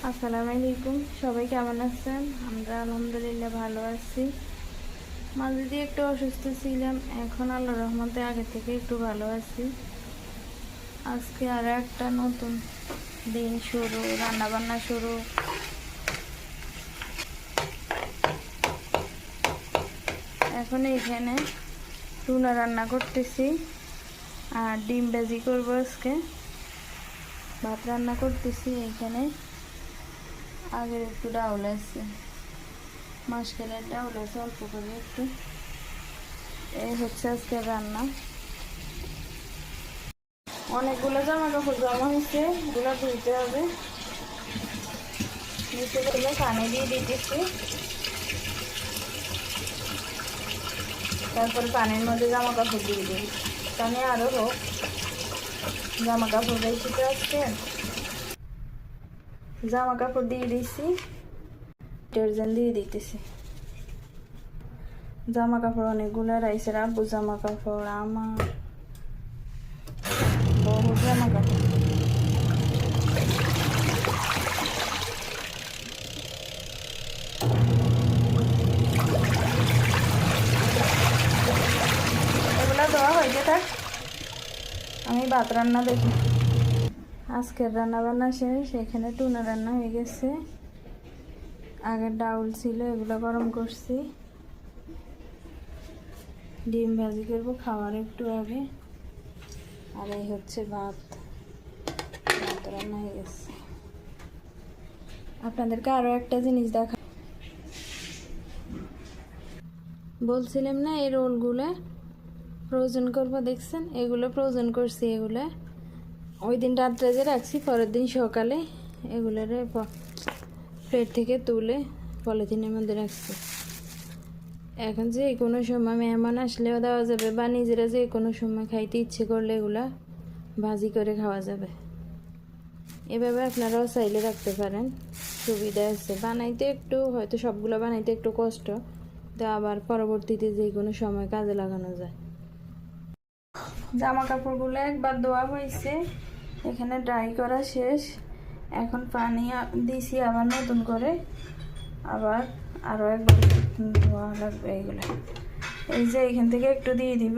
আসসালামু আলাইকুম, সবাই কেমন আছেন? আমরা আলহামদুলিল্লাহ ভালো আছি। মাঝে দিয়ে একটু অসুস্থ ছিলাম, এখন আল্লাহর রহমতে আগে থেকে একটু ভালো আছি। আজকে আরো একটা নতুন দিন শুরু, রান্নাবান্না শুরু। এখন এইখানে টুনা রান্না করতেছি আর ডিম ভাজি করবো। আজকে ভাত রান্না করতেছি। এইখানে আগের একটু ডাউল আছে, মাসকালের ডাউল আছে অল্প করে একটু। এই হচ্ছে আজকে রান্না। অনেকগুলো জামা কাপড় জমা হয়েছে, এগুলো ধুইতে হবে। নিচে গেলে পানি দিয়ে দিতেছি, তারপর পানির মধ্যে জামা কাপড় দিয়ে দিই। পানি আরও হোক, জামা কাপড় বেশি তো আসছে। জামা কাপড় দিয়ে দিয়েছি, ডিটারজেন্ট দিয়ে দিতেছি। জামা কাপড় অনেকগুলো রাইছে, আব্বু জামা কাপড়, আমার বহু জামা কাপড়। এগুলো দেওয়া হয়ে থাক, আমি ভাত রান্না দেখি। আজকের রান্না বান্না শেষ। এখানে টুনা রান্না হয়ে গেছে, আগের ডাউল ছিল, এগুলো গরম করছি। ডিম ভাজি করবো খাওয়ার একটু আগে। আর এই হচ্ছে ভাত, ভাত রান্না হয়ে গেছে। আপনাদেরকে আরও একটা জিনিস দেখা বলছিলাম না, এই রোলগুলো ফ্রোজেন করবো, দেখছেন? এগুলো ফ্রোজেন করছি। এগুলো ওই দিন রাত্রে যে রাখছি, পরের দিন সকালে এগুলোর প্লেট থেকে তুলে পলিথিনের মধ্যে রাখছি। এখন যে কোনো সময় মেহমান আসলেও দেওয়া যাবে, বা নিজেরা যে কোনো সময় খাইতে ইচ্ছে করলে এগুলা ভাজি করে খাওয়া যাবে। এভাবে আপনারাও চাইলে রাখতে পারেন, সুবিধা আছে। বানাইতে একটু, হয়তো সবগুলো বানাইতে একটু কষ্ট, তো আবার পরবর্তীতে যে কোনো সময় কাজে লাগানো যায়। জামা কাপড়গুলো একবার ধোয়া হয়েছে, এখানে ড্রাই করা শেষ। এখন পানি দিছি আবার নতুন করে, আবার আরও একবার ধোয়া লাগবে। এইগুলো এই যে এখান থেকে একটু দিয়ে দিব,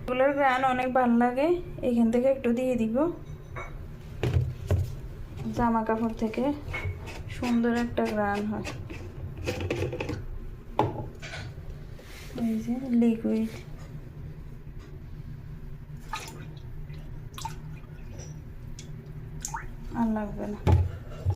এগুলোর গ্রান অনেক ভালো লাগে, এখান থেকে একটু দিয়ে দিব। জামা কাপড় থেকে সুন্দর একটা গ্রান হয়। এই যে লিকুইড, আর লাগবে না।